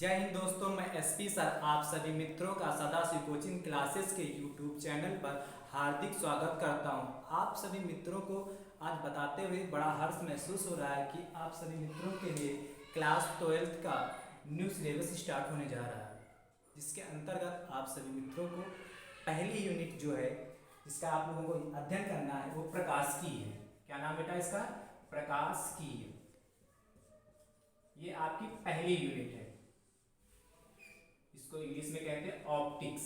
जय हिंद दोस्तों, मैं एसपी सर आप सभी मित्रों का सदाशिव कोचिंग क्लासेस के यूट्यूब चैनल पर हार्दिक स्वागत करता हूं। आप सभी मित्रों को आज बताते हुए बड़ा हर्ष महसूस हो रहा है कि आप सभी मित्रों के लिए क्लास 12th का न्यू सिलेबस स्टार्ट होने जा रहा है, जिसके अंतर्गत आप सभी मित्रों को पहली यूनिट जो है जिसका आप लोगों को अध्ययन करना है वो प्रकाशिकी है। क्या नाम बेटा इसका? प्रकाशिकी। ये आपकी पहली यूनिट है, इसको इंग्लिश में कहते हैं ऑप्टिक्स।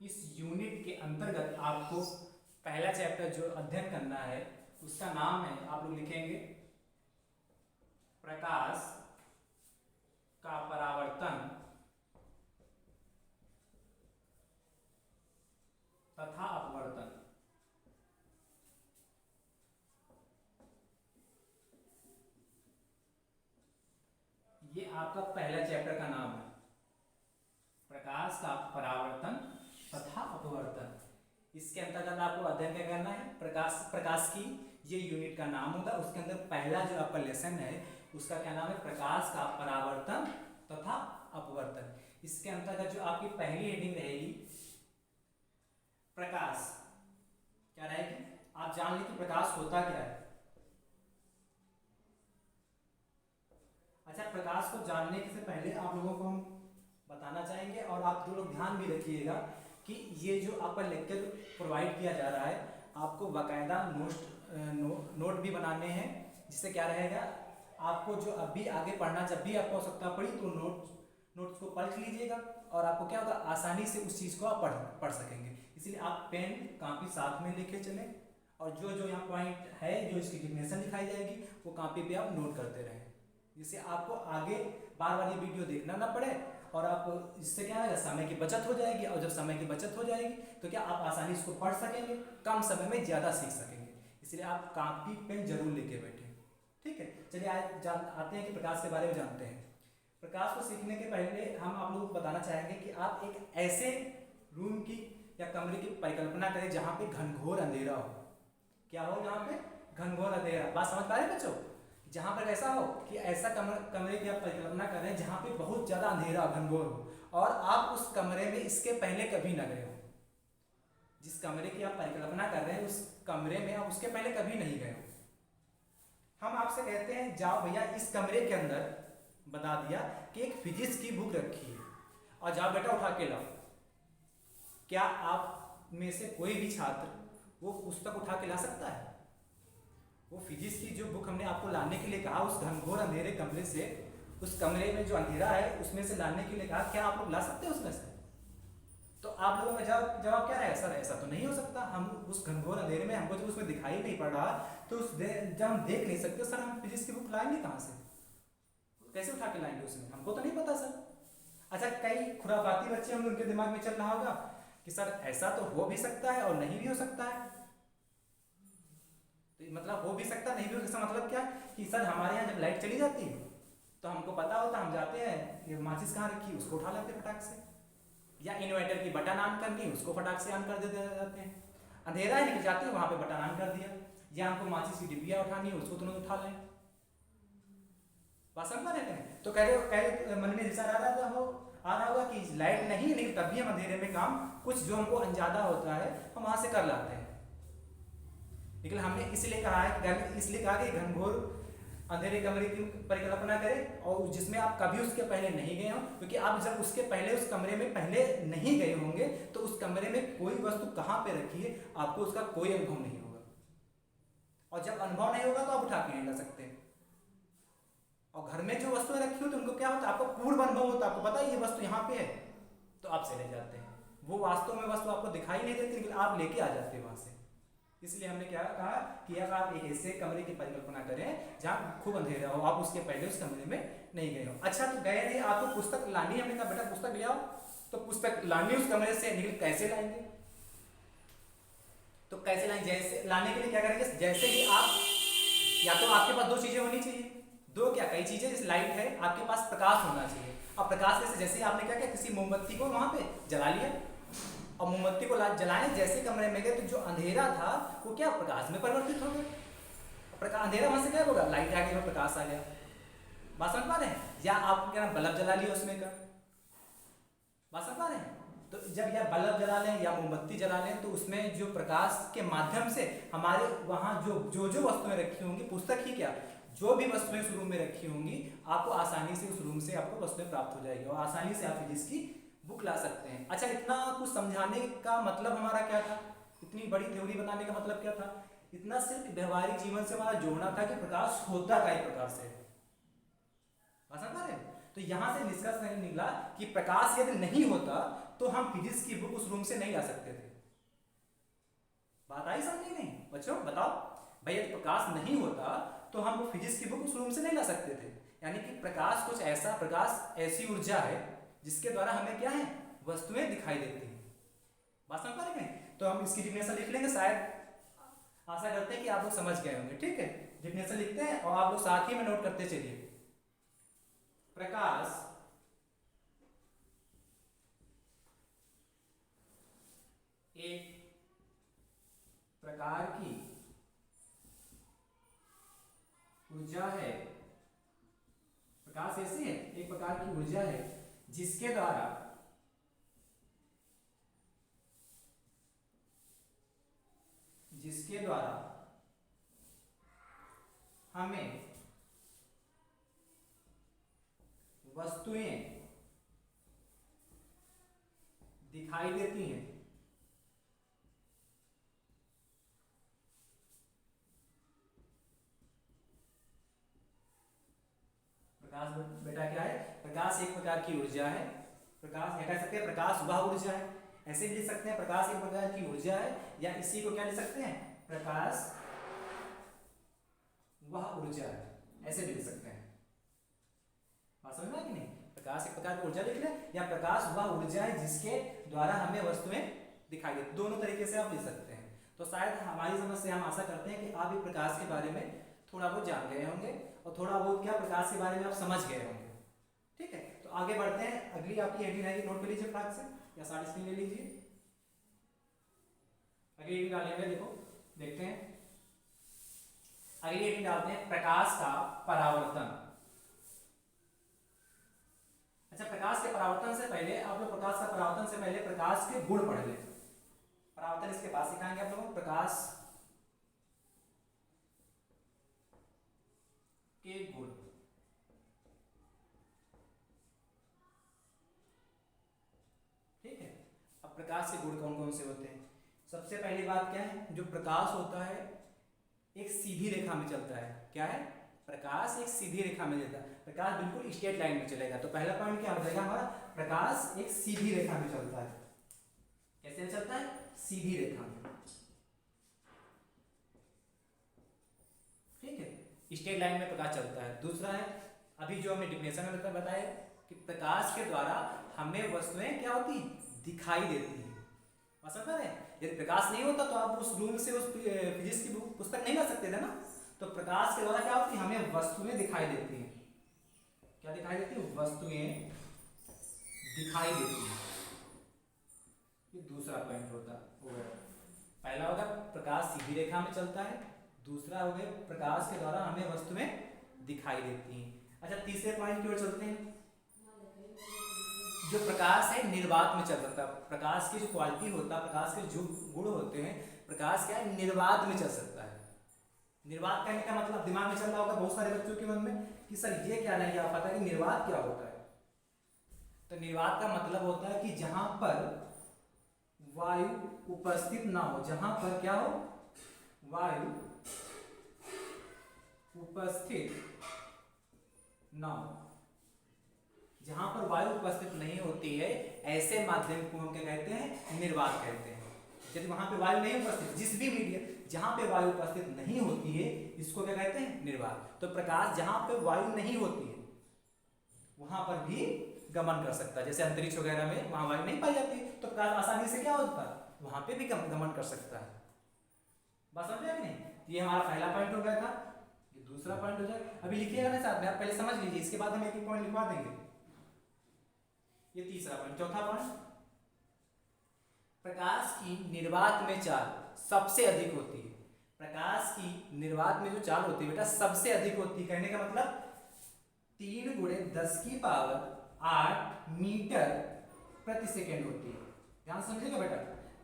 इस यूनिट के अंतर्गत आपको पहला चैप्टर जो अध्ययन करना है उसका नाम है, आप लोग लिखेंगे प्रकाश का परावर्तन तथा अपवर्तन। ये आपका पहला चैप्टर का नाम है, प्रकाश का परावर्तन तथा अपवर्तन। इसके अंतर्गत आपको अध्ययन क्या करना है? प्रकाश की ये यूनिट का नाम होगा। उसके अंदर पहला जो आपका लेसन है उसका क्या नाम है? प्रकाश का परावर्तन तथा अपवर्तन। इसके अंतर्गत जो आपकी पहली हेडिंग रहेगी प्रकाश, क्या रहेगी? आप जान लीजिए प्रकाश होता क्या है। अच्छा, प्रकाश को जानने से पहले आप लोगों को हम बताना चाहेंगे और आप दो लोग ध्यान भी रखिएगा कि ये जो आपका लेक्चर प्रोवाइड किया जा रहा है आपको बाकायदा नोट भी बनाने हैं, जिससे क्या रहेगा आपको जो अभी आगे पढ़ना, जब भी आपको आवश्यकता पड़ी तो नोट्स को पढ़ लीजिएगा और आपको क्या होगा, आसानी से उस चीज़ को आप पढ़ सकेंगे। इसलिए आप पेन कापी साथ में लेके चलें और जो जो यहाँ पॉइंट है, जो इसकी डिफिनेशन दिखाई जाएगी वो कापी पे आप नोट करते रहें, जिससे आपको आगे बार बार ये वीडियो देखना ना पड़े और आप इससे क्या है, समय की बचत हो जाएगी। और जब समय की बचत हो जाएगी तो क्या आप आसानी इसको पढ़ सकेंगे, कम समय में ज़्यादा सीख सकेंगे। इसलिए आप कापी पेन जरूर लेके बैठें, ठीक है। चलिए आज आते हैं कि प्रकाश के बारे में जानते हैं। प्रकाश को सीखने के पहले हम आप लोगों को बताना चाहेंगे कि आप एक ऐसे रूम की या कमरे की परिकल्पना करें जहाँ पे घनघोर अंधेरा हो। क्या हो? यहाँ पे घनघोर अंधेरा। बात समझ पा रहे हैं बच्चों? जहाँ पर ऐसा हो कि ऐसा कमरे की आप परिकल्पना कर रहे हैं जहाँ पे बहुत ज़्यादा अंधेरा घनघोर हो और आप उस कमरे में इसके पहले कभी न गए हो। जिस कमरे की आप परिकल्पना कर रहे हैं उस कमरे में आप उसके पहले कभी नहीं गए हो। हम आपसे कहते हैं जाओ भैया इस कमरे के अंदर, बता दिया कि एक फिजिक्स की बुक रखी है और जाओ बेटा उठा के लाओ। क्या आप में से कोई भी छात्र वो पुस्तक उठा के ला सकता है? वो फिजिक्स की जो बुक हमने आपको लाने के लिए कहा उस घनघोर अंधेरे कमरे से, उस कमरे में जो अंधेरा है उसमें से लाने के लिए कहा, क्या आप लोग ला सकते हैं उसमें से? तो आप लोगों का जवाब क्या है? सर ऐसा तो नहीं हो सकता, हम उस घनघोर अंधेरे में हमको जब उसमें दिखाई नहीं पड़ रहा तो जब हम देख नहीं सकते सर, हम फिजिक्स की बुक लाएंगे कहाँ से? कैसे उठा के लाएंगे उसमें? हमको तो नहीं पता सर। अच्छा, कई खुराफाती बच्चे होंगे, उनके दिमाग में चल रहा होगा कि सर ऐसा तो हो भी सकता है और नहीं भी हो सकता है। तो मतलब हो भी सकता नहीं भी हो सकता, मतलब क्या कि सर हमारे यहाँ जब लाइट चली जाती है तो हमको पता होता, हम जाते हैं ये माचिस कहाँ रखी उसको उठा लेते फटाक से, या इन्वर्टर की बटन ऑन करनी उसको फटाक से ऑन कर देते जाते हैं। अंधेरा है निकल जाते हैं वहाँ पे बटन ऑन कर दिया, या हमको माचिस की डिब्बिया उठानी है उसको तुरंत उठा लें। बात समझ रहे हैं? तो कह मन में विचार आ रहा होगा कि लाइट नहीं, लेकिन तब भी हम अंधेरे में काम कुछ जो हमको अंजादा होता है हम वहाँ से कर लाते हैं। लेकिन हमने इसलिए कहा कि घनघोर अंधेरे कमरे की परिकल्पना करें और जिसमें आप कभी उसके पहले नहीं गए हो, क्योंकि आप जब उसके पहले उस कमरे में पहले नहीं गए होंगे तो उस कमरे में कोई वस्तु कहाँ पे रखी है आपको उसका कोई अनुभव नहीं होगा, और जब अनुभव नहीं होगा तो आप उठा के नहीं ला सकते। और घर में जो वस्तुएं रखी हो तो उनको क्या होता है, आपको पूर्व अनुभव होता है, आपको पता है ये वस्तु यहाँ पे है तो आप चले जाते हैं। वो वास्तव में वस्तु आपको दिखाई नहीं देती लेकिन आप लेके आ जाते हैं वहां से। इसलिए हमने क्या कहा कि अगर आप एक ऐसे कमरे की परिकल्पना करें जहाँ खूब अंधेरा हो, आप उसके पहले उस कमरे में नहीं गए हो। अच्छा, तो गए नहीं, आपको पुस्तक लानी है, हमने कहा बेटा पुस्तक ले आओ, तो पुस्तक लानी उस कमरे से निकल, कैसे लाएंगे? तो कैसे लाएंगे? जैसे लाने के लिए क्या करेंगे, जैसे ही आप, या तो आपके पास दो चीजें होनी चाहिए, दो क्या कई चीजें, जैसे लाइट है, आपके पास प्रकाश होना चाहिए। अब प्रकाश कैसे? जैसे आपने क्या किया, किसी मोमबत्ती को वहां पे जला लिया और मोमबत्ती को जलाएं, जैसे कमरे में गए तो जो अंधेरा था वो क्या प्रकाश में परिवर्तित हो गया। प्रकाश अंधेरा वहां से क्या होगा, लाइट आ गई और प्रकाश आ गया। बात समझ पा रहे हैं? या आप क्या बल्ब जला लिया उसमें का, बात समझ पा रहे हैं? तो जब या बल्ब जला लें या मोमबत्ती जला लें तो उसमें जो प्रकाश के माध्यम से हमारे वहाँ जो वस्तुएं रखी होंगी, पुस्तक ही क्या, जो भी वस्तुएं उस रूम में रखी होंगी, आपको आसानी से उस रूम से आपको वस्तुएं प्राप्त हो जाएगी और आसानी से आप फिजिक्स की बुक ला सकते हैं। अच्छा, इतना कुछ समझाने का मतलब हमारा क्या था? इतनी बड़ी थ्योरी बताने का मतलब क्या था? इतना सिर्फ व्यवहारिक जीवन से हमारा जोड़ना था कि प्रकाश होता कई प्रकार से है। समझ पा रहे हैं? तो यहाँ से निष्कर्ष नहीं निकला कि प्रकाश यदि नहीं होता तो हम फिजिक्स की बुक उस रूम से नहीं ला सकते थे। बात आई समझ नहीं? बच्चों बताओ भाई, यदि प्रकाश नहीं होता तो हम फिजिक्स की बुक उस रूम से नहीं ला सकते थे। यानी कि प्रकाश कुछ ऐसा, प्रकाश ऐसी ऊर्जा है जिसके द्वारा हमें क्या है, वस्तुएं दिखाई देती हैं। बात समझ पा रहे हैं? तो हम इसकी डिफिनेशन लिख लेंगे, शायद आशा करते हैं कि आप लोग समझ गए होंगे। ठीक है, डिफिनेशन लिखते हैं और आप लोग साथ ही में नोट करते चलिए। प्रकाश एक प्रकार की ऊर्जा है, प्रकाश ऐसी है, एक प्रकार की ऊर्जा है जिसके द्वारा हमें वस्तुएं दिखाई देती हैं। प्रकाश बेटा क्या है? प्रकाश एक प्रकार की ऊर्जा है। प्रकाश कह सकते हैं प्रकाश वह ऊर्जा है, ऐसे भी लिख सकते हैं प्रकाश एक प्रकार की ऊर्जा है, या इसी को क्या लिख सकते हैं, प्रकाश वह ऊर्जा है, ऐसे भी लिख सकते हैं। बात समझ में कि नहीं? प्रकाश एक प्रकार की ऊर्जा लिख लें, या प्रकाश वह ऊर्जा है जिसके द्वारा हमें वस्तुएं दिखाई देती, दोनों तरीके से आप लिख सकते हैं। तो शायद हमारी समझ से हम आशा करते हैं कि आप भी प्रकाश के बारे में थोड़ा बहुत जान गए होंगे और थोड़ा बहुत क्या प्रकाश के बारे में आप समझ गए होंगे। ठीक है, तो आगे बढ़ते हैं। अगली आपकी हेडिंग है, नोट कर लीजिए फटाक से, या सारी स्क्रीन ले लीजिए। अगली हेडिंग डालेंगे, देखो देखते हैं। अगली हेडिंग डालते हैं प्रकाश का परावर्तन। अच्छा, प्रकाश के परावर्तन से पहले आप लोग प्रकाश का परावर्तन से पहले प्रकाश के गुण पढ़ लें। परावर्तन इसके पास सिखाएंगे आप लोगों को। प्रकाश के गुण, ठीक है। अब प्रकाश के गुण कौन कौन से होते हैं? सबसे पहली बात क्या है, जो प्रकाश होता है एक सीधी रेखा में चलता है। क्या है? प्रकाश एक सीधी रेखा में चलता है, प्रकाश बिल्कुल स्ट्रेट लाइन में चलेगा। तो पहला पॉइंट क्या हो जाएगा हमारा, प्रकाश एक सीधी रेखा में चलता है। कैसे चलता है? सीधी रेखा में, ठीक है, स्ट्रेट लाइन में प्रकाश चलता है। दूसरा है, अभी जो हमने डिफिनेशन में बताया कि प्रकाश के द्वारा हमें वस्तुएं क्या होती, दिखाई देती है। समझ रहे हैं? यदि प्रकाश नहीं होता तो आप उस रूम से उस फिजिक्स की पुस्तक नहीं ला सकते थे ना। तो प्रकाश के द्वारा क्या होती है, हमें वस्तुएं दिखाई देती हैं। क्या दिखाई देती है? वस्तुएं दिखाई देती हैं। ये दूसरा पॉइंट होता है। पहला होगा प्रकाश सीधी रेखा में चलता है, दूसरा हो गया प्रकाश के द्वारा हमें वस्तुएं दिखाई देती हैं। अच्छा, तीसरे पॉइंट की ओर चलते हैं। जो प्रकाश है निर्वात में चल सकता है। प्रकाश की जो क्वालिटी होता है, प्रकाश के जो गुण होते हैं, प्रकाश क्या है, निर्वात में चल सकता है। निर्वात कहने का मतलब दिमाग में चल रहा होगा बहुत सारे बच्चों के मन में कि सर ये क्या नहीं पता कि निर्वात क्या होता है। तो निर्वात का मतलब होता है कि जहां पर वायु उपस्थित ना हो, जहां पर क्या हो, वायु उपस्थित ना हो, जहां पर वायु उपस्थित नहीं होती है, ऐसे माध्यम को हम क्या कहते हैं, निर्वात कहते हैं। यदि वहां पे वायु नहीं उपस्थित, जिस भी मीडियम जहां पे वायु उपस्थित नहीं होती है, इसको क्या कहते हैं, निर्वात। तो प्रकाश जहां पे वायु नहीं होती है वहां पर भी गमन कर सकता है। जैसे अंतरिक्ष वगैरह में वहां वायु नहीं पाई जाती, तो प्रकाश आसानी से क्या होता है, वहां पे भी गमन कर सकता है। बात समझ में नहीं? ये हमारा पहला पॉइंट हो गया था, ये दूसरा पॉइंट हो जाए। अभी लिखिएगा ना साथ में, आप पहले समझ लीजिए, इसके बाद हम एक एक पॉइंट लिखवा देंगे। ये तीसरा पॉइंट। चौथा पॉइंट, प्रकाश की निर्वात में चाल सबसे अधिक होती है। प्रकाश की निर्वात में जो चाल होती है बेटा सबसे अधिक होती है। कहने का मतलब 3 10⁸ मीटर प्रति सेकेंड होती है। ध्यान समझेगा बेटा,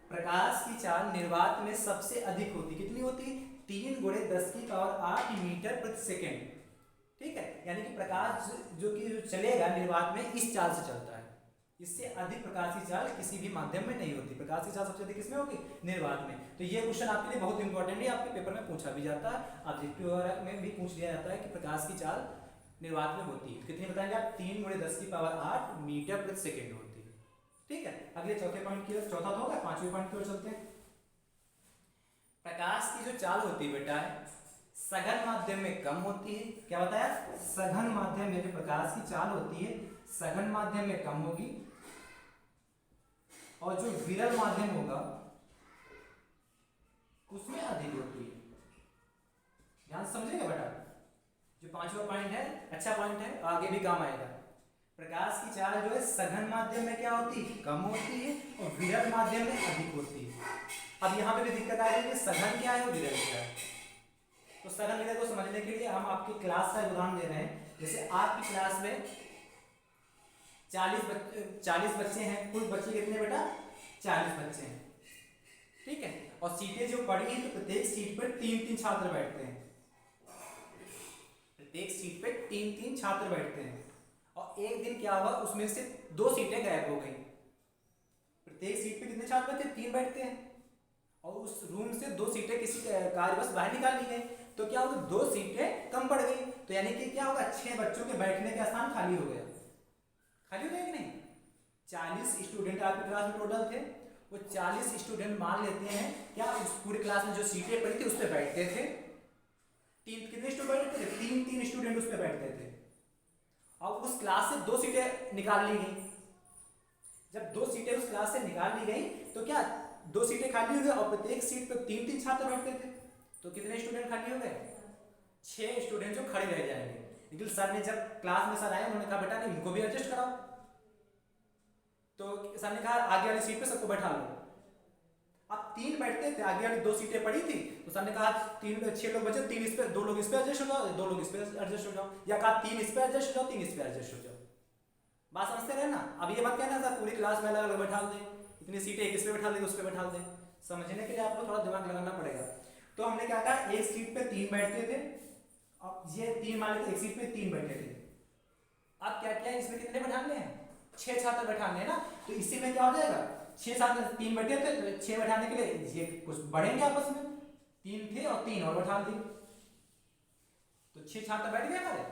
प्रकाश की चाल निर्वात में सबसे अधिक होती, कितनी होती? 3 × 10⁸ मीटर प्रति सेकेंड। ठीक है, यानी कि प्रकाश जो चलेगा निर्वात में इस चाल से चलता है। इससे अधिक प्रकाश की चाल किसी भी माध्यम में नहीं होती। प्रकाश की चाल सबसे अधिक किसमें होगी? निर्वात में। तो ये क्वेश्चन आपके लिए बहुत इंपॉर्टेंट है, आपके पेपर में पूछा भी जाता है, ऑब्जेक्टिव में भी पूछ लिया जाता है कि प्रकाश की चाल निर्वात में होती है। कितनी बताएंगे आप? 3 × 10⁸ मीटर प्रति सेकेंड होती है। ठीक है, अगले चौथे पॉइंट की ओर, चौथा तो होगा, पांचवें पॉइंट की ओर चलते हैं। प्रकाश की जो चाल होती है बेटा सघन माध्यम में कम होती है। क्या बताया? सघन माध्यम में जो प्रकाश की चाल होती है सघन माध्यम में कम होगी, और जो विरल माध्यम होगा उसमें अधिक होती है। ध्यान समझेगा बेटा, जो पांचवा पॉइंट है अच्छा पॉइंट है, आगे भी काम आएगा। प्रकाश की चाल जो है सघन माध्यम में क्या होती है? कम होती है, और विरल माध्यम में अधिक होती है। अब यहाँ पे भी दिक्कत आ रही है, सघन क्या है और विरल क्या है। तो सघन विरल को समझने के लिए हम आपकी क्लास का उदाहरण दे रहे हैं। जैसे आपकी क्लास में 40 बच्चे हैं, कुल बच्चे कितने बेटा? 40 बच्चे हैं। ठीक है, और सीटें जो पड़ी हैं तो प्रत्येक सीट पर 3-3 छात्र बैठते हैं। प्रत्येक सीट पे 3-3 छात्र बैठते हैं, और एक दिन क्या हुआ उसमें से 2 सीटें गायब हो गई। प्रत्येक सीट पे कितने छात्र बैठते हैं? 3 बैठते हैं, और उस रूम से 2 सीटें किसी कार्यवश बाहर निकाल ली गई। तो क्या होगा? 2 सीटें कम पड़ गई। तो यानी कि क्या होगा? 6 बच्चों के बैठने का स्थान खाली हो गया। खाली हो गया कि नहीं? 40 स्टूडेंट आपकी क्लास में टोटल थे, वो 40 स्टूडेंट मान लेते हैं क्या उस पूरी क्लास में जो सीटें पड़ी थी उस पर बैठते थे। कितने स्टूडेंट बैठते थे? 3-3 स्टूडेंट उस पर बैठते थे, और उस क्लास से 2 सीटें निकाल ली गई। जब 2 सीटें उस क्लास से निकाल ली गई तो क्या 2 सीटें खाली हो गई, और प्रत्येक सीट पर 3-3 छात्र बैठते थे। तो कितने स्टूडेंट खाली हो गए? 6 स्टूडेंट जो खड़े रह जाएंगे। लेकिन सर ने जब क्लास में सर आए उन्होंने कहा बेटा नहीं इनको भी एडजस्ट कराओ। तो सर ने कहा आगे वाली सीट पे सबको बैठा लो। अब 3 बैठते थे, आगे वाली 2 सीटें पड़ी थी, तो सर ने कहा 6 लोग बचे, 3 इस पे, 2 लोग इस पे एडजस्ट हो जाओ, 2 लोग इस पे एडजस्ट हो जाओ, या कहा 3 इस पे एडजस्ट हो जाओ, 3 इस पे एडजस्ट हो जाओ। बात समझते रहे ना? अब ये बात कहना सर पूरी क्लास में अलग अलग बैठा दें, इतनी सीटें एक इस पे बैठा दें, उस पे बैठा दें। समझने के लिए आपको थोड़ा दिमाग लगाना पड़ेगा। तो हमने क्या कहा, एक सीट पे 3 बैठते थे, अब ये 3 मान लेते एक सीट पे 3 बैठे थे। अब क्या क्या इसमें कितने बैठाने हैं? 6 छात्र बैठाने हैं ना। तो इसी में क्या हो जाएगा? 6 छात्र 3 बैठे थे, तो 6 बैठाने के लिए ये कुछ बढ़ेंगे आपस में, 3 थे और 3 और बैठा दिए, तो 6 छात्र बैठ गए हमारे।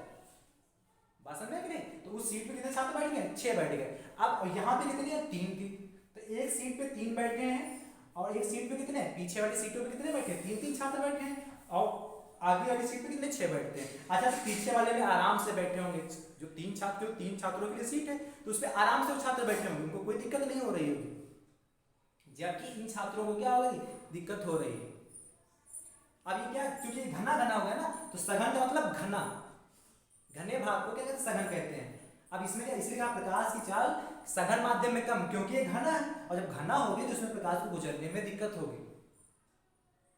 बात समझ में कि नहीं? तो उस सीट पे कितने छात्र बैठ गए? 6 बैठ गए। अब यहाँ पे कितनी है? 3 थी, तो एक सीट पे 3 बैठे हैं, और एक सीट पे कितने? पीछे वाली सीटों पे कितने बैठे? 3-3 छात्र बैठे हैं, और आगे वाली सीट पे कितने? 6 बैठते हैं। अच्छा, तो पीछे वाले में आराम से बैठे होंगे, जो 3 छात्रों के लिए सीट है, तो उस पर आराम से वो छात्र बैठे होंगे, उनको कोई दिक्कत नहीं हो रही होगी। जबकि इन छात्रों को क्या हो रही? दिक्कत हो रही है। अब ये क्या, क्योंकि घना घना हो गया ना, तो सघन का मतलब घना, घने भाग को क्या कहते हैं? सघन कहते हैं। अब इसमें क्या, इसलिए कहा प्रकाश की चाल सघन माध्यम में कम, क्योंकि ये घना है, और जब घना होगी तो उसमें प्रकाश को गुजरने में दिक्कत होगी।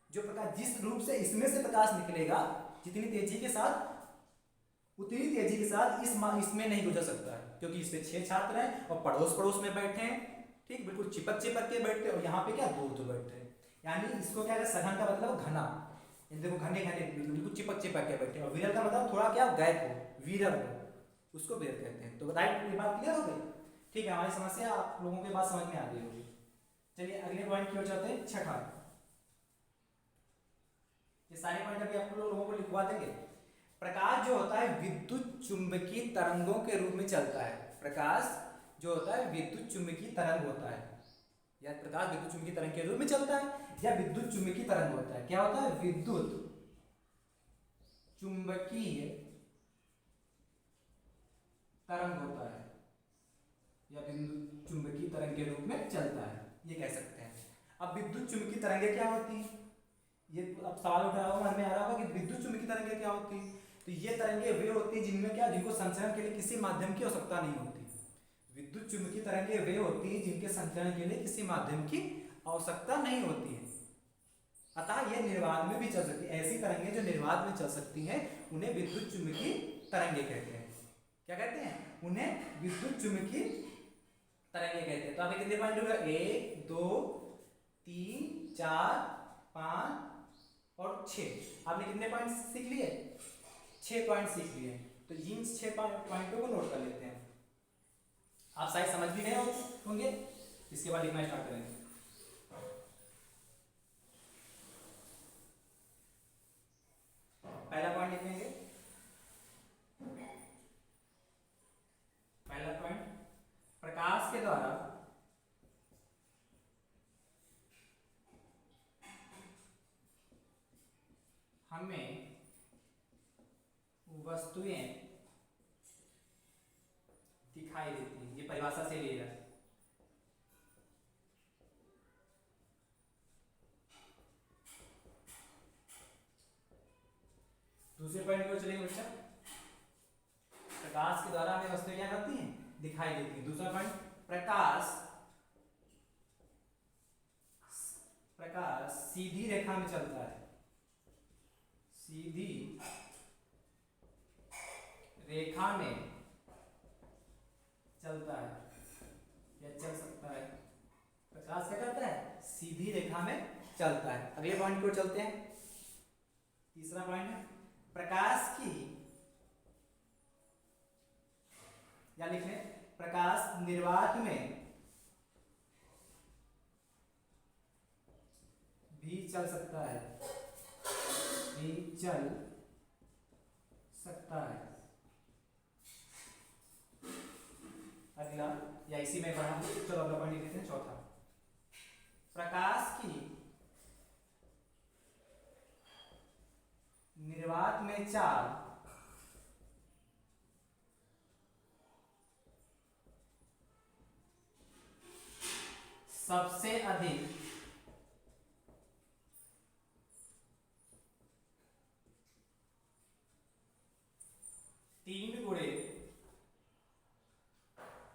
जो प्रकाश जिस रूप से इसमें से प्रकाश निकलेगा, जितनी तेजी के साथ उतनी तेजी के साथ इसमें नहीं गुजर सकता है, क्योंकि इसमें 6 छात्र हैं और पड़ोस में बैठे हैं। ठीक, बिल्कुल चिपक के बैठते हैं, और यहाँ पे क्या दूर बैठते हैं। यानी इसको क्या है, सघन का मतलब घना, देखो घने बिल्कुल चिपक के बैठे, और विरल का मतलब थोड़ा क्या गैप हो, विरल हो, उसको विरल कहते हैं। तो राइट, ये बात क्लियर हो गई? ठीक है, हमारी समस्या आप लोगों के बात समझ में आ गई होगी। चलिए अगले पॉइंट की ओर चलते हैं, छठा। ये सारे पॉइंट अभी आप लोगों को लिखवा देंगे। प्रकाश जो होता है विद्युत चुंबकीय तरंगों के रूप में चलता है। प्रकाश जो होता है विद्युत चुंबकीय तरंग होता है, या प्रकाश विद्युत चुंबकीय तरंग के रूप में चलता है, या विद्युत चुंबकीय तरंग होता है। क्या होता है? विद्युत चुंबकीय तरंग होता है, या विद्युत चुंबकीय तरंग के रूप में चलता है, ये कह सकते हैं। अब विद्युत चुंबकीय तरंगें क्या होती हैं? ये अब सवाल उठा होगा, मन में आ रहा होगा कि विद्युत चुंबकीय तरंगें क्या होती हैं? तो ये तरंगें वे होती हैं जिनमें क्या, जिनको संचरण के लिए किसी माध्यम की आवश्यकता नहीं होती। विद्युत चुंबकीय तरंगें वे होती हैं जिनके संचरण के लिए किसी माध्यम की आवश्यकता नहीं होती है, अतः ये निर्वात में भी चल सकती है। ऐसी तरंगें जो निर्वात में चल सकती हैं उन्हें विद्युत चुंबकीय तरंगें कहते हैं। क्या कहते हैं, उन्हें विद्युत चुम्बकीय तरंगे कहते हैं। तो आपके कितने पॉइंट हो गए, 1 2 3 4 5 और 6। आपने कितने पॉइंट सीख लिए, 6 पॉइंट सीख लिए। तो इन 6 पॉइंटों को नोट कर लेते हैं। आप शायद समझ भी गए होंगे। इसके बाद लिखना स्टार्ट करेंगे। पहला पॉइंट लिखेंगे। पहला पॉइंट, प्रकाश के द्वारा हमें वस्तुएं दिखाई देती हैं। ये परिभाषा से लिया है। दूसरे पॉइंट को चलेंगे बच्चा, प्रकाश के द्वारा हमें वस्तुएं क्या करती हैं, दिखाई देती हैं। दूसरा पॉइंट, प्रकाश सीधी रेखा में चलता है, सीधी रेखा में चलता है या चल सकता है। प्रकाश क्या करता है, सीधी रेखा में चलता है। अगले पॉइंट को चलते हैं। तीसरा पॉइंट है, प्रकाश की, या लिख लें, प्रकाश निर्वात में भी चल सकता है, भी चल सकता है। अगला, या इसी में बढ़ा, चलो अगला पॉइंट लिखते हैं। चौथा, प्रकाश की निर्वात में चाल सबसे अधिक तीन गुणे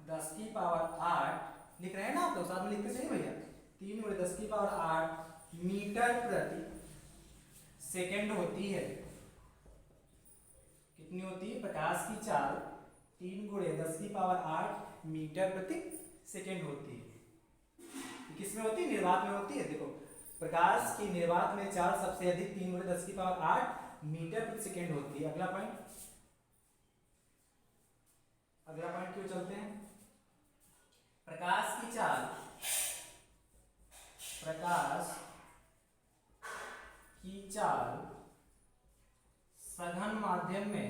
10 की पावर 8, लिख रहे हैं ना आप लोग, साथ में लिखते चलिए भैया। 3 गुणे 10 की पावर 8 मीटर प्रति सेकेंड होती है। कितनी होती है, प्रकाश की चाल 3 गुणे 10 की पावर 8 मीटर प्रति सेकेंड होती है। किसमें होती है, निर्वात में होती है। देखो, प्रकाश की निर्वात में चाल सबसे अधिक 3 गुणे 10 की पावर 8 मीटर प्रति सेकेंड होती है। अगला पॉइंट, अगला पॉइंट क्यों चलते हैं, प्रकाश की चाल, प्रकाश की चाल सघन माध्यम में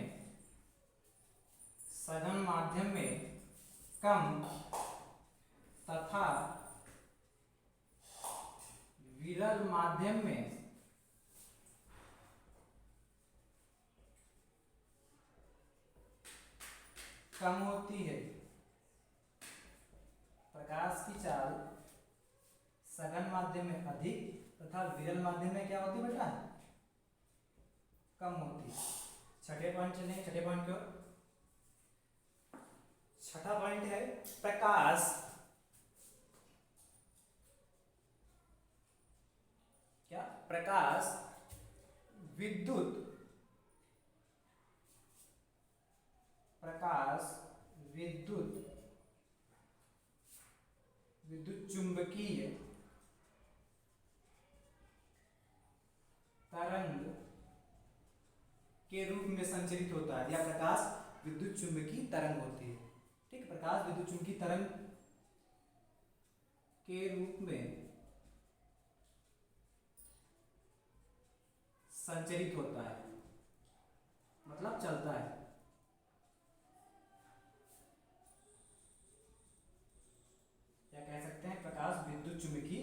कम तथा विरल माध्यम में कम होती है। प्रकाश की चाल सघन माध्यम में अधिक तथा विरल माध्यम में क्या होती है बेटा, कम होती है। छठे पॉइंट चलेंगे, छठे पॉइंट की ओर। छठा पॉइंट है, प्रकाश क्या, प्रकाश विद्युत, प्रकाश विद्युत चुंबकीय तरंग के रूप में संचरित होता है, या प्रकाश विद्युत चुंबकीय तरंग होती है। ठीक, प्रकाश विद्युत चुंबकीय तरंग के रूप में संचरित होता है, मतलब चलता है। या कह सकते हैं प्रकाश विद्युत चुंबकीय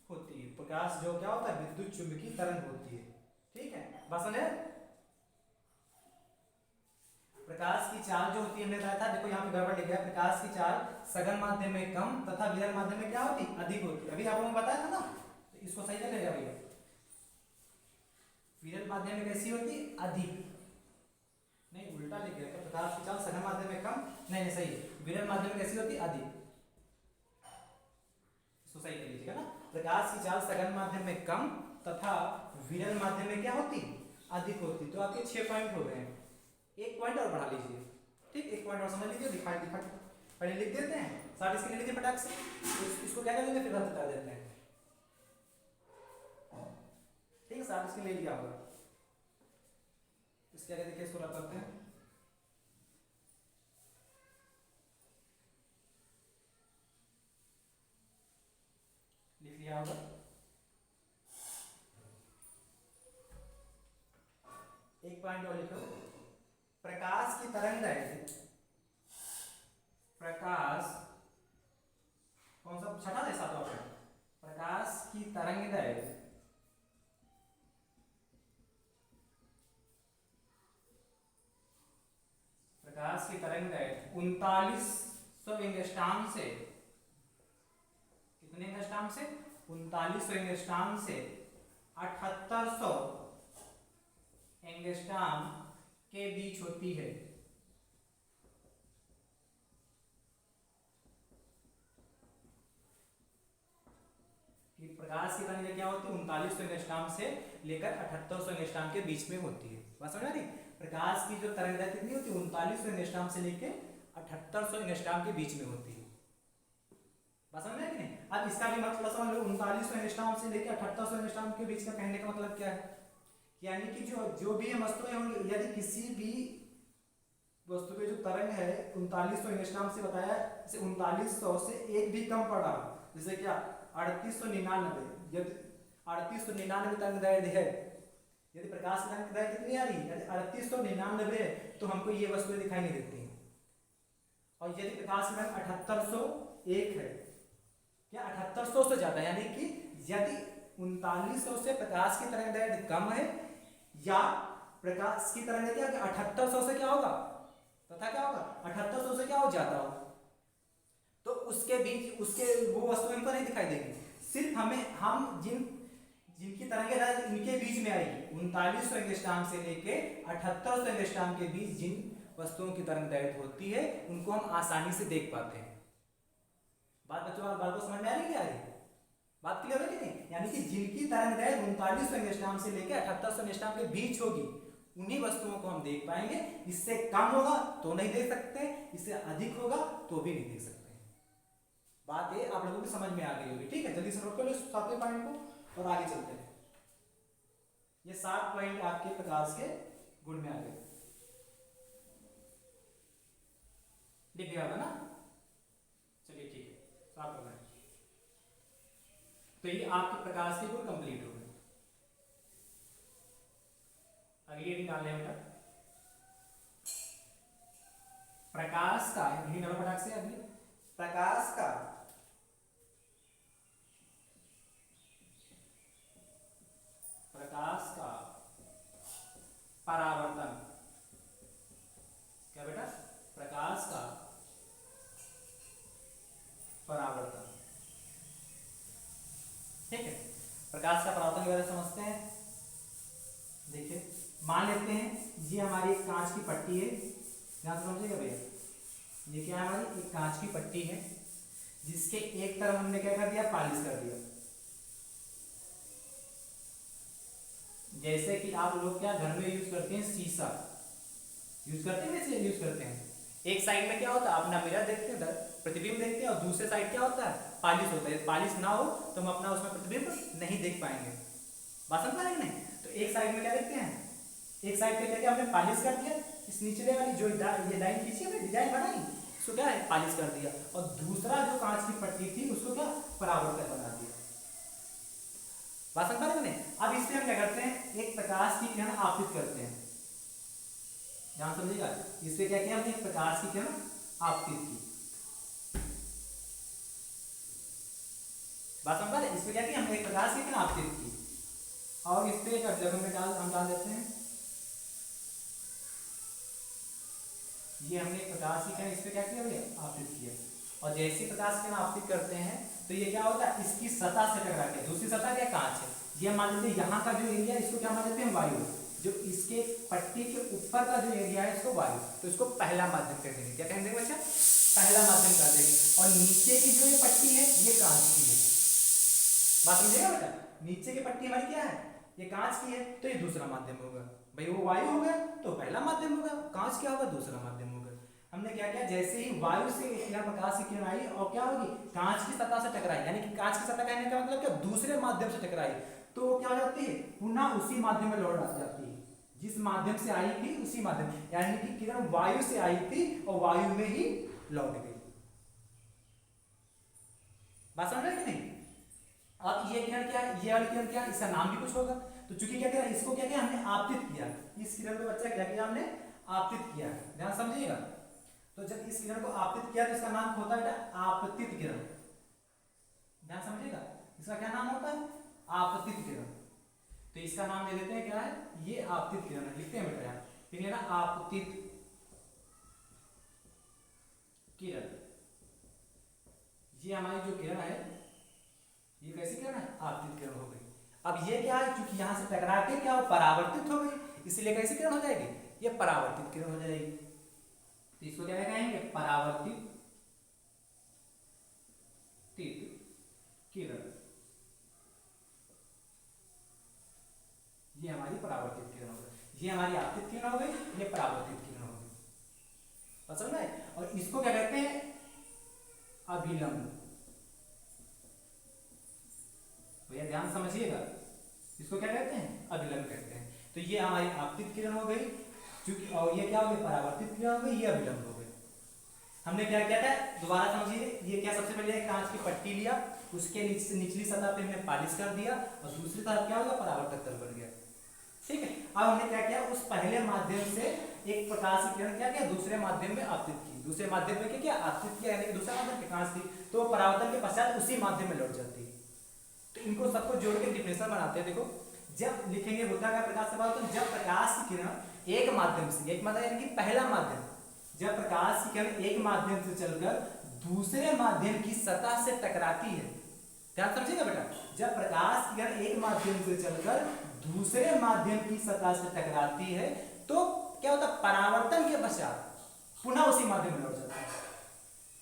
होती है। प्रकाश जो क्या होता है, विद्युत चुंबकीय तरंग होती है। ठीक है, बात समझे। प्रकाश की चाल जो होती है, हमने बताया था, देखो यहाँ पे गड़बड़ लिख गया, प्रकाश की चाल सघन माध्यम में कम तथा विरल माध्यम में क्या होती, अधिक होती है। अभी आप लोगों ने बताया था ना, तो इसको सही कर लेगा भैया। विरल माध्यम में कैसी होती, अधिक, नहीं उल्टा लिख गया, प्रकाश की चाल सघन माध्यम में कम, नहीं सही है, विरल माध्यम में कैसी होती, अधिक। इसको सही कर लीजिएगा ना, प्रकाश की चाल सघन माध्यम में कम तथा विरल माध्यम में क्या होती, अधिक होती। तो आपके 6 पॉइंट हो गए हैं, एक पॉइंट और बढ़ा लीजिए। ठीक, एक पॉइंट और समझ लीजिए, दिखा दिखा पहले लिख देते हैं, साथ इसके ले लीजिए फटाक से, इसको क्या कर देंगे फिर रद्द कर देते हैं, ठीक है, साथ इसके ले लिया होगा, इसके आगे देखिए इसको रद्द करते हैं, लिख लिया होगा। एक पॉइंट और लिखो, प्रकाश की तरंगदैर्घ्य, प्रकाश कौन सा छठा है सातवां पॉइंट, प्रकाश की तरंगदैर्घ्य प्रकाश की तरंगदैर्घ्य 3900 एंगस्ट्रॉम से, कितने एंगस्ट्रॉम से, 3900 एंगस्ट्रॉम से 7800 एंगस्ट्रॉम के बीच होती है। कि प्रकाश की तरंगदैर्घ्य क्या होती है, 3900 एंगस्ट्रॉम से लेकर 7800 एंगस्ट्रॉम के बीच में होती है। बात समझ आ रही, प्रकाश की जो तरंगदैर्घ्य कितनी होती है, 3900 एंगस्ट्रॉम से लेकर 7800 एंगस्ट्रॉम के बीच में होती है। बात समझ में कि नहीं। अब इसका भी मतलब समझ लो, 3900 एंगस्ट्रॉम से लेकर 7800 एंगस्ट्रॉम के बीच का कहने का मतलब क्या है, यानी कि जो भी वस्तुएं होंगी, यदि किसी भी वस्तु के जो तरंग है 3900 एंगस्ट्रॉम से बताया, जैसे 3900 से एक भी कम पड़ रहा, जैसे क्या 3899, यदि 3899 तरंगदैर्घ्य है, यदि प्रकाश की तरंगदैर्घ्य कितनी आ रही है, यदि 3899 है, तो हमको ये वस्तुएं दिखाई नहीं देती हैं। और यदि प्रकाश की तरंग 7801 है, क्या 7800 से ज्यादा, यानी कि यदि 3900 से प्रकाश की तरंगदैर्घ्य कम है, या प्रकाश की तरंगदैर्घ्य 7800 से क्या होगा, तथा क्या होगा 7800 से क्या हो ज्यादा हो, तो उसके बीच उसके वो वस्तुएं हमको नहीं दिखाई देगी। सिर्फ हम जिनकी तरंगदैर्घ्य इनके बीच में आएगी, 3900 एंगस्ट्रॉम से लेके 7800 एंगस्ट्रॉम के बीच जिन वस्तुओं की तरंगदैर्घ्य होती है, उनको हम आसानी से देख पाते हैं। बात बच्चों, बात को समझ में आ रही है, बात क्लियर है कि नहीं। यानी कि जिनकी तरंगदैर्घ्य 3900 एंगस्ट्रॉम से लेकर 7800 एंगस्ट्रॉम के बीच होगी, उन्हीं वस्तुओं को हम देख पाएंगे। इससे कम होगा तो नहीं देख सकते, इससे अधिक होगा तो भी नहीं देख सकते। बात ये आप लोगों को समझ में आ गई होगी, ठीक है। जल्दी से नोट कर लो 7वें पॉइंट को और आगे चलते हैं। ये 7 पॉइंट आपके प्रकाश के गुण में आ गए, लिख गया होगा ना, चलिए ठीक है, 7 हो गए। तो ये आपके प्रकाश के गुण कंप्लीट हो गए। अगली हेडिंग डाल लें बेटा, प्रकाश का हेडिंग डालो फटाक से। अगली, प्रकाश का परावर्तन, क्या बेटा, प्रकाश का परावर्तन, ठीक है। प्रकाश का परावर्तन वगैरह समझते हैं। देखिए, मान लेते हैं ये हमारी एक कांच की पट्टी है, ध्यान से समझिएगा भैया, ये क्या है, हमारी एक कांच की पट्टी है, जिसके एक तरफ हमने क्या कर दिया, पॉलिश कर दिया। जैसे कि आप लोग क्या घर में यूज करते हैं, शीशा यूज करते हैं, वैसे यूज करते हैं। एक साइड में क्या होता है, अपना मिरर देखते हैं, प्रतिबिंब देखते हैं, और दूसरे साइड क्या होता है, पॉलिश होता है। पॉलिश ना हो तो हम अपना उसमें प्रतिबिंब नहीं देख पाएंगे। बात समझ पाएंगे नहीं। तो एक साइड में क्या देखते हैं, एक साइड पे क्या हमने पॉलिश कर दिया, इस निचले वाली जो ये लाइन खींची हमने, डिजाइन बनाई, उसको क्या है, पॉलिश कर दिया। और दूसरा जो कांच की पट्टी थी उसको क्या, परावर्तक बना दिया। बात समझ पाएंगे नहीं। अब इससे हम क्या करते हैं, एक प्रकाश की किरण आपतित करते हैं, ध्यान समझिएगा। इससे क्या किया हमने, एक प्रकाश की किरण आपतित की। बात समझ पा रहे, इसमें क्या किया हमने, एक प्रकाश की किरण आपतित की, और इस पे एक जगह में हम डाल देते हैं, ये हमने एक प्रकाश की किरण इस पे क्या किया भैया, आपतित किया। और जैसे प्रकाश की किरण आपतित करते हैं तो ये क्या होता है, इसकी सतह से टकरा के, दूसरी सतह क्या, कांच है, ये मान लेते हैं यहाँ का जो एरिया, इसको क्या मान लेते हैं, वायु। जो इसके पट्टी के ऊपर का जो एरिया है, इसको वायु, तो इसको पहला माध्यम कर देंगे। क्या कह देंगे बच्चा, पहला माध्यम कर देंगे। और नीचे की जो ये पट्टी है, ये कांच की है। बात समझिएगा बेटा, नीचे की पट्टी हमारी क्या है, ये कांच की है, तो ये दूसरा माध्यम होगा। भाई वो वायु हो गया तो पहला माध्यम होगा, कांच क्या होगा, दूसरा माध्यम होगा। हमने क्या किया, जैसे ही वायु से एक किरण, प्रकाश की किरण आई और क्या होगी, कांच की सतह से टकराई, यानी कि कांच की सतह कहने का मतलब क्या, दूसरे माध्यम से टकराई, तो क्या हो जाती है, पुनः उसी माध्यम में लौट जाती है, जिस माध्यम से आई थी उसी माध्यम, यानी कि किरण वायु से आई थी और वायु में ही लौट गई। बात समझ रहे कि नहीं? अब ये किरण क्या है, ये वाली किरण क्या है, इसका नाम भी कुछ होगा, तो चूंकि क्या किया, इसको क्या किया हमने, आपतित किया, इस किरण को बच्चा क्या किया हमने, आपतित किया, ध्यान समझिएगा। तो जब इस किरण को आपतित किया तो इसका नाम होता है बेटा आपतित किरण, ध्यान समझिएगा, इसका क्या नाम होता है, आपतित किरण। तो इसका नाम दे देते हैं क्या है, ये आपतित किरण है, लिखते हैं बेटा यहाँ, फिर लेना आपतित किरण, ये हमारी जो किरण है ये कैसी किरण है, आपतित किरण हो गई। अब ये क्या है, क्योंकि यहां से टकरा के क्या हो, परावर्तित हो गई, इसलिए कैसी किरण हो जाएगी, ये परावर्तित किरण हो जाएगी। तो इसको क्या कहेंगे, परावर्तित किरण, ये हमारी परावर्तित किरण हो गई, ये हमारी आपतित किरण हो गई, ये परावर्तित किरण हो गई, पसंद है। और इसको क्या कहते हैं, अभिलंब, भैया ध्यान समझिएगा, इसको क्या कहते हैं, अभिलंब कहते हैं। तो ये हमारी आपतित किरण हो गई, क्योंकि और ये क्या हो गई, परावर्तित किरण हो गई, ये अभिलंब हो गई। हमने क्या किया था, दोबारा समझिए, ये क्या, सबसे पहले कांच की पट्टी लिया, उसके निचली सतह पे हमने पॉलिश कर दिया और दूसरी तरफ क्या होगा, परावर्तक तल बन गया, ठीक है। अब हमने क्या किया, उस पहले माध्यम से एक प्रकाश की किरण क्या किया, दूसरे माध्यम में आपतित की, दूसरे माध्यम में क्या आपतित किया, यानी कि दूसरा माध्यम कांच थी, तो परावर्तन के पश्चात उसी माध्यम में लौट जाती है। तो इनको सबको जोड़ के डिफिनेशन बनाते हैं। देखो, जब लिखेंगे होता है प्रकाश परावर्तन, जब प्रकाश की किरण एक माध्यम से, एक माध्यम यानी कि पहला माध्यम, जब प्रकाश की किरण एक माध्यम से चलकर दूसरे माध्यम की सतह से टकराती है, ध्यान समझिएगा बेटा, जब प्रकाश की किरण एक माध्यम से चलकर दूसरे माध्यम की सतह से टकराती है तो क्या होता है, परावर्तन के पश्चात पुनः उसी माध्यम में लौट जाता है।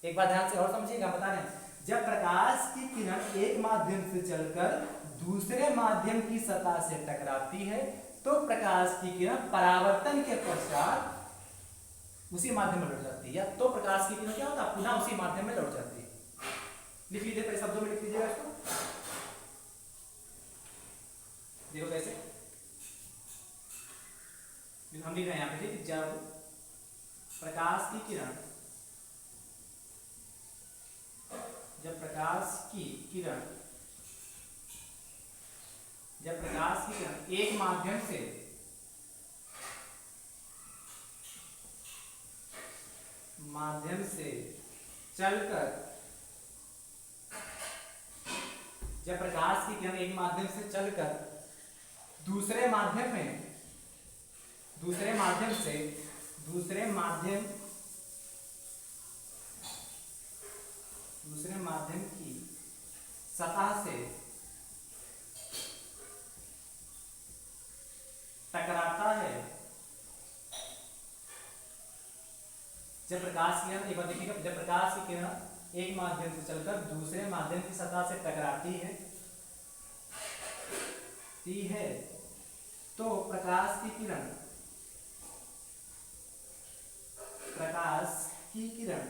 एक बार ध्यान से और समझिएगा, बता रहे हैं, जब प्रकाश की किरण एक माध्यम से चलकर दूसरे माध्यम की सतह से टकराती है तो प्रकाश की किरण परावर्तन के पश्चात उसी माध्यम में लौट जाती है, या तो प्रकाश की किरण क्या होता है, पुनः उसी माध्यम में लौट जाती है। लिख लीजिए, पहले शब्दों में लिख लीजिएगा इसको, देखो कैसे हम लिख रहे हैं यहाँ पे, जब प्रकाश की किरण, जब प्रकाश की किरण, जब प्रकाश की किरण एक माध्यम से चलकर, जब प्रकाश की किरण एक माध्यम से चलकर दूसरे माध्यम में, दूसरे माध्यम से, दूसरे माध्यम की सतह से टकराता है, जब प्रकाश की किरण, एक बार देखिएगा, जब प्रकाश की किरण एक माध्यम से चलकर दूसरे माध्यम की सतह से टकराती है तो प्रकाश की किरण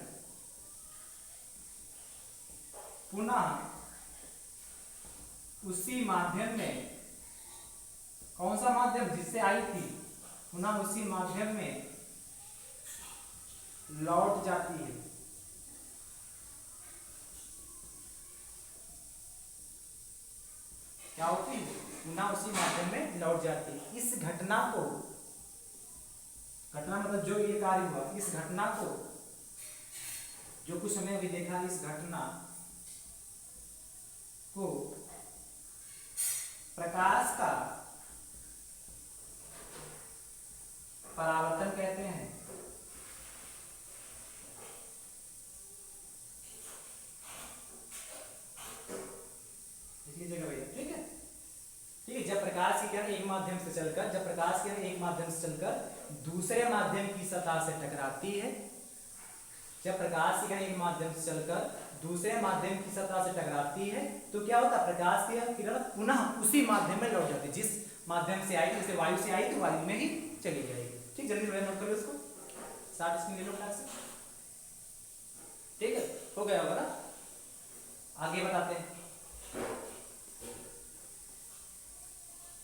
पुनः उसी माध्यम में, कौन सा माध्यम जिससे आई थी, पुनः उसी माध्यम में लौट जाती है। क्या होती है, पुनः उसी माध्यम में लौट जाती है। इस घटना को, घटना मतलब जो ये कार्य हुआ, इस घटना को, जो कुछ हमने अभी देखा, इस घटना को प्रकाश का परावर्तन कहते हैं। लिख लीजिएगा भैया, ठीक है, ठीक है। जब प्रकाश की किरण एक माध्यम से चलकर, जब प्रकाश की किरण एक माध्यम से चलकर दूसरे माध्यम की सतह से टकराती है, जब प्रकाश की किरण एक माध्यम से चलकर दूसरे माध्यम की सतह से टकराती है तो क्या होता है, प्रकाश की किरण पुनः उसी माध्यम में लौट जाती है, जिस माध्यम से आई, जैसे वायु से आई तो वायु में ही चली जाएगी। ठीक, जल्दी नोट करो इसको, 60 स्क्रीन ले लो क्लास से। गया होगा ना। आगे बताते हैं,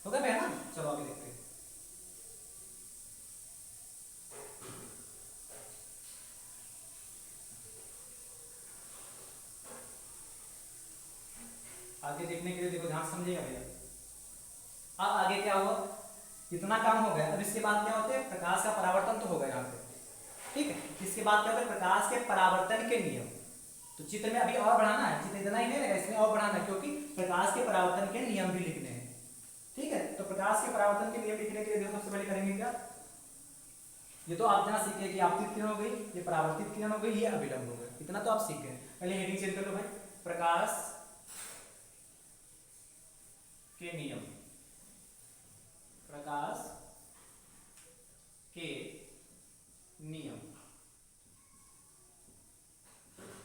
हो गया भैया ना। चलो आगे देखते हैं। आगे देखने के लिए देखो, ध्यान समझिएगा भैया। अब आगे क्या हुआ, इतना काम हो गया। अब इसके बाद क्या होते हैं, प्रकाश का परावर्तन तो होगा यहाँ पे, ठीक है। इसके बाद क्या होता है, प्रकाश के परावर्तन के नियम। तो चित्र में अभी और बढ़ाना है, चित्र इतना ही नहीं रहेगा, इसमें और बढ़ाना है, क्योंकि प्रकाश के परावर्तन के नियम भी लिखने हैं, ठीक है। तो प्रकाश के परावर्तन के नियम लिखने के लिए देखो, सबसे पहले करेंगे क्या, ये तो आप जहाँ सीखे कि आपतित किरण हो गई, ये परावर्तित किरण हो गई, ये अभिलंब हो गई, इतना तो आप सीख गए। पहले हेडिंग चेंज कर लो भाई, प्रकाश के नियम, प्रकाश के नियम,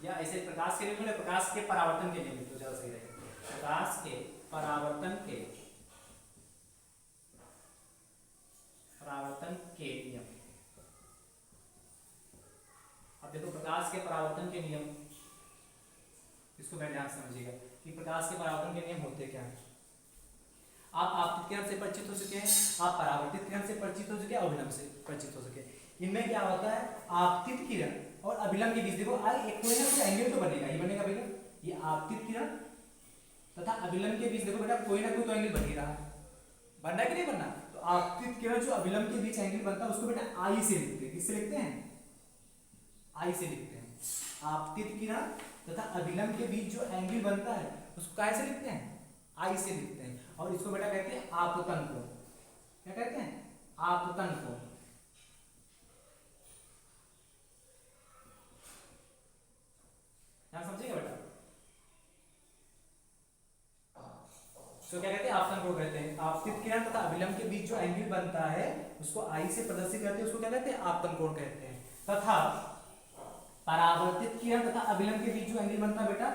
या ऐसे प्रकाश के नियम, प्रकाश के परावर्तन के नियम तो ज्यादा सही रहेगा। प्रकाश के परावर्तन के नियम। अब देखो प्रकाश के परावर्तन के नियम, इसको मैं ध्यान से समझिएगा कि प्रकाश के परावर्तन के नियम होते क्या हैं। आप आपतित किरण से परिचित हो चुके हैं, आप परावर्तित किरण से परिचित हो चुके हैं, अभिलंब से परिचित हो चुके हैं। इनमें क्या होता है, आपतित किरण और अभिलंब के बीच देखो एक कोई ना कोई एंगल तो बनेगा, ये बनेगा भैया, ये आपतित किरण तथा अभिलंब के बीच देखो बेटा कोई ना कोई तो एंगल बन ही रहा है, बनना कि नहीं बनना। तो आपतित किरण जो अभिलंब के बीच एंगल बनता है उसको बेटा आई से लिखते हैं। किससे लिखते हैं, आई से लिखते हैं। आपतित किरण तथा अभिलंब के बीच जो एंगल बनता है उसको कैसे लिखते हैं, आई से लिखते हैं। और इसको बेटा कहते हैं आपतन कोण। क्या कहते हैं, आपतन कोण। ध्यान समझिएगा बेटा। तो क्या कहते हैं, आपतन कोण कहते हैं। आपतित किरण तथा अभिलंब के बीच जो एंगल बनता है उसको आई से प्रदर्शित करते हैं, उसको क्या कहते हैं, आपतन कोण कहते हैं। तथा परावर्तित किरण तथा अभिलंब के बीच जो एंगल बनता है बेटा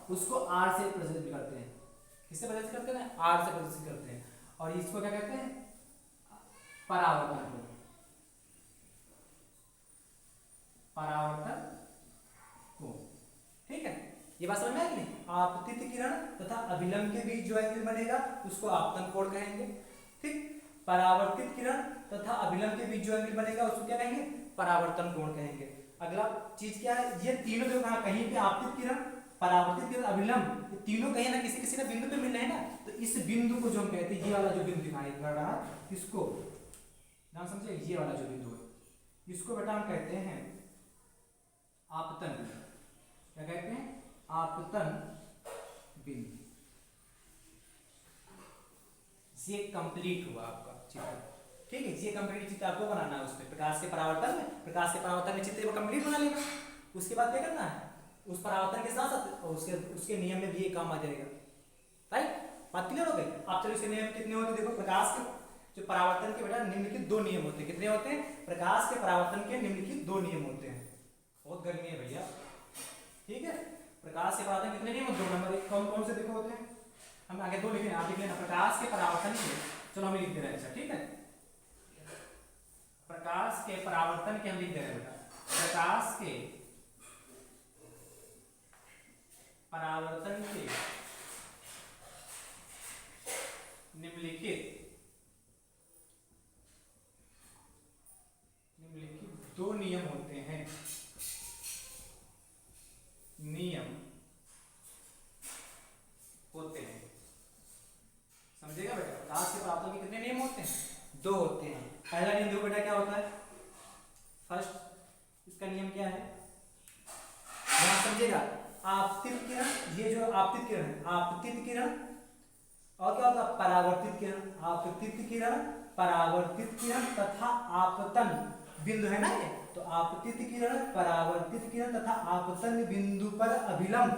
उसको आर से प्रदर्शित करते हैं। किससे प्रदर्शित करते हैं, आर से प्रदर्शित करते हैं। और इसको क्या कहते हैं, परावर्तन कोण। परावर्तन कोण, ठीक है। ये बात समझ में आई नहीं। आपतित किरण तथा अभिलंब के बीच जो एंगल बनेगा उसको आपतन कोण कहेंगे, ठीक। परावर्तित किरण तथा अभिलंब के बीच जो एंगल बनेगा उसको क्या कहेंगे, परावर्तन कोण कहेंगे। अगला चीज क्या है, ये तीनों जो कहा कहीं पे आपतित किरण, परावर्तित किरण, अभिलंब, ये तीनों कहीं ना किसी ना बिंदु पे मिल रहे हैं ना। तो इस बिंदु को जो हम कहते हैं, ये वाला जो बिंदु दिखाई पड़ रहा है, इसको ध्यान समझिए, ये वाला जो बिंदु है इसको बेटा हम कहते हैं आपतन। क्या कहते हैं, आपतन बिंदु। ये कंप्लीट हुआ आपका चित्र, ठीक है। ये कंप्लीट चित्र आपको बनाना है उसमें प्रकाश के परावर्तन में। प्रकाश के परावर्तन में चित्र कंप्लीट बना लेना। उसके बाद क्या करना है, उस परावर्तन के साथ साथ उसके नियम में भी ये काम आ जाएगा, राइट। बात क्लियर हो गई। आप चलो इसके नियम कितने होते हैं, देखो प्रकाश के जो परावर्तन के बेटा निम्नलिखित दो नियम होते हैं। कितने होते हैं, प्रकाश के परावर्तन के निम्नलिखित दो नियम होते हैं। बहुत गर्मी है भैया, ठीक है। प्रकाश के परावर्तन कितने नियम, दो। नंबर एक कौन कौन से देखो होते हैं, हम आगे दो लिखे, आप लिख लेना। प्रकाश के परावर्तन के, चलो हम लिख दे रहे हैं, अच्छा ठीक है। प्रकाश के परावर्तन के हम लिख दे रहे हैं बेटा, प्रकाश के परावर्तन के निम्नलिखित दो नियम होते हैं। नियम होते हैं, समझेगा बेटा। प्रकाश के परावर्तन के कितने नियम होते हैं, दो होते हैं। पहला नियम देखो बेटा क्या होता है, फर्स्ट इसका नियम क्या है, ध्यान समझिएगा। आपतित किरण, ये जो आपतित किरण है, आपतित किरण और क्या होता है, परावर्तित किरण। आपतित किरण, परावर्तित किरण तथा आपतन बिंदु है ना ये। तो आपतित किरण, परावर्तित किरण तथा आपतन बिंदु पर अभिलंब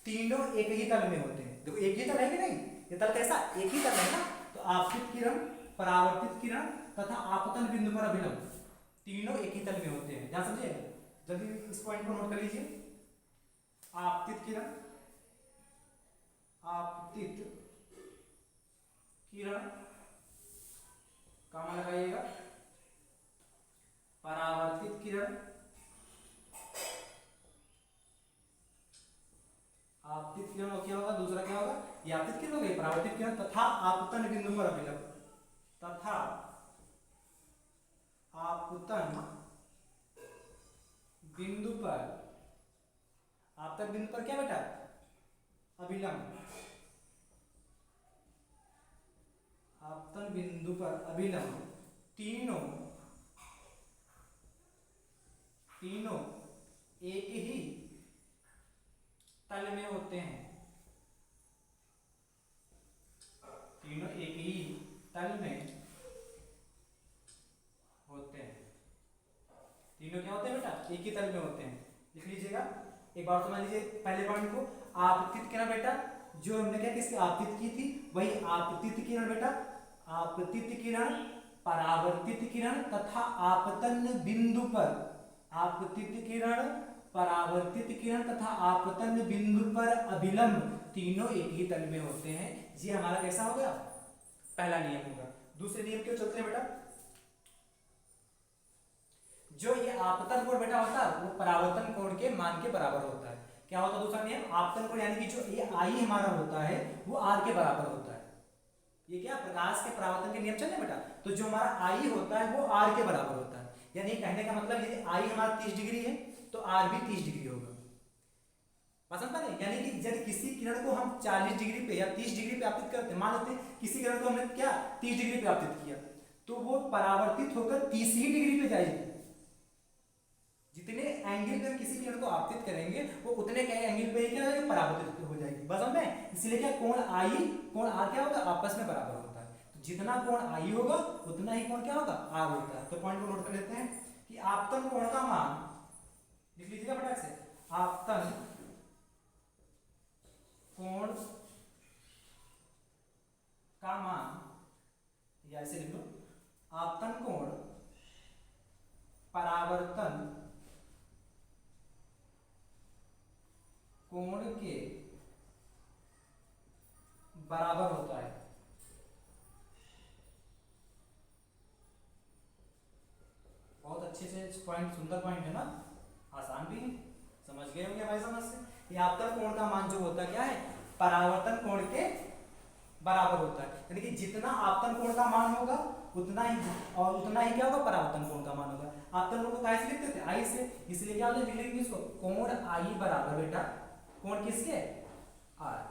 तीनों एक ही तल में होते हैं। देखो एक ही तल है कि नहीं, ये तल कैसा, एक ही तल है ना। तो आपतित किरण, परावर्तित किरण तथा आपतन बिंदु पर अभिलंब तीनों एक ही तल में होते हैं। ध्यान समझिएगा, जल्दी इस पॉइंट को नोट कर लीजिए। आपतित किरण, आपतित किरण कहाँ लगाइएगा, परावर्तित किरण आपतित किरण और क्या होगा, दूसरा क्या होगा, ये आपतित किरण हो गई, परावर्तित किरण तथा आपतन बिंदु पर अभिलंब, तथा आपतन बिंदु पर, आपतन बिंदु पर क्या बेटा, अभिलंब, आपतन बिंदु पर अभिलंब तीनों एक ही तल में होते हैं, तीनों एक ही तल में होते हैं, तीनों क्या होते हैं बेटा, एक ही तल में होते हैं। लिख लीजिएगा एक बार, समझ लीजिए पहले पॉइंट को, आपतित किरण बेटा, जो हमने क्या किसकी आपतित की थी, वही आपतित किरण बेटा, आपतित किरण, परावर्तित किरण तथा आपतन बिंदु पर, आपतित किरण, परावर्तित किरण तथा आपतन बिंदु पर अभिलंब तीनों एक ही तल में होते हैं। ये हमारा कैसा हो गया, पहला नियम होगा। दूसरे नियम क्यों चलते हैं बेटा, जो ये आपतन कोण बेटा होता है वो परावर्तन कोण के मान के बराबर होता है। क्या होता है दूसरा नियम, आपतन कोण यानी कि जो ये आई हमारा होता है वो आर के बराबर होता है। ये क्या प्रकाश के परावर्तन के नियम चले बेटा, तो जो हमारा आई होता है वो आर के बराबर होता है। यानी कहने का मतलब यदि आई हमारा 30 डिग्री है तो आर भी 30 डिग्री होगा। पसंद पा रहे, यानी कि यदि किसी किरण को हम 40 डिग्री पे या 30 डिग्री पे आपतित करते हैं, मान लेते हैं किसी किरण को हमने क्या 30 डिग्री पे आपतित किया, तो वो परावर्तित होकर 30 ही डिग्री पे जाएगी। जितने एंगल पे हम किसी किरण को आपतित करेंगे वो उतने के एंगल पे ही क्या है परावर्तित हो जाएगी। बस में इसलिए क्या कोण आई कोण आर क्या होगा, आपस में बराबर होता है। तो जितना कोण आई होगा उतना ही कोण क्या होगा, आर होता है। तो पॉइंट को नोट कर लेते हैं कि आपतन कोण का मान, लिख लीजिएगा फटाक से, आपतन कोण का मान, या ऐसे लिख लो, आपतन कोण परावर्तन कोण के बराबर होता है। बहुत अच्छे से पॉइंट, सुंदर पॉइंट है ना, आसान भी है, समझ गए होंगे हमारी समझ से। ये आपतन कोण का मान जो होता है क्या है, परावर्तन कोण के बराबर होता है। यानी कि जितना आपतन कोण का मान होगा उतना ही, और उतना ही क्या होगा परावर्तन कोण का मान होगा। आपतन कोण को कैसे लिखते थे, आई से, इसलिए क्या होता है लिखेंगे इसको कोण आई बराबर बेटा कोण किसके, आर।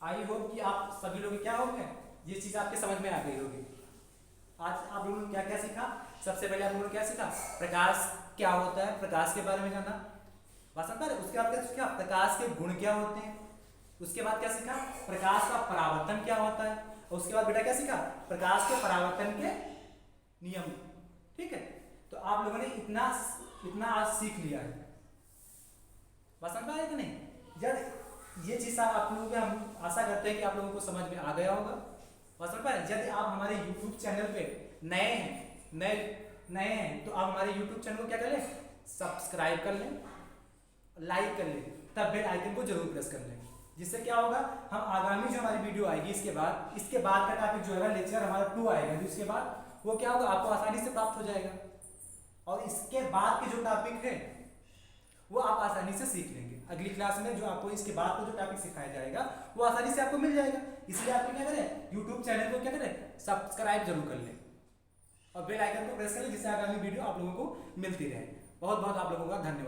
आई होप कि आप सभी लोग क्या हो गए, ये चीज आपके समझ में आ गई होगी। आज आप लोगों ने क्या क्या सीखा, सबसे पहले आप लोगों ने क्या सीखा, प्रकाश क्या होता है, प्रकाश के बारे में जाना। पसंद है, उसके बाद क्या सीखा, प्रकाश के गुण क्या होते हैं। उसके बाद क्या सीखा, प्रकाश का परावर्तन क्या होता है। और उसके बाद बेटा क्या सीखा, प्रकाश के परावर्तन के नियम। ठीक है, तो आप लोगों ने इतना आज सीख लिया है। पसंद आया कि नहीं। जब ये चीज आप लोगों को हम आशा करते हैं कि आप लोगों को समझ में आ गया होगा। पसंद आया, यदि आप हमारे YouTube चैनल पे नए हैं तो आप हमारे YouTube चैनल को क्या कर लें, सब्सक्राइब कर लें, लाइक कर लें, तब बेल आइकन को जरूर प्रेस कर लें। जिससे क्या होगा, हम आगामी जो हमारी वीडियो आएगी इसके बाद का टॉपिक जो है लेक्चर हमारा 2 आएगा, जिसके बाद वो क्या होगा आपको आसानी से प्राप्त हो जाएगा। और इसके बाद के जो टॉपिक है वो आप आसानी से सीख लेंगे। अगली क्लास में जो आपको इसके बाद को जो टॉपिक सिखाया जाएगा वो आसानी से आपको मिल जाएगा। इसलिए आप क्या करें, यूट्यूब चैनल को क्या करें, सब्सक्राइब जरूर कर लें और बेल आइकन को प्रेस कर लें, जिससे आगामी वीडियो आप लोगों को मिलती रहे। बहुत बहुत आप लोगों का धन्यवाद।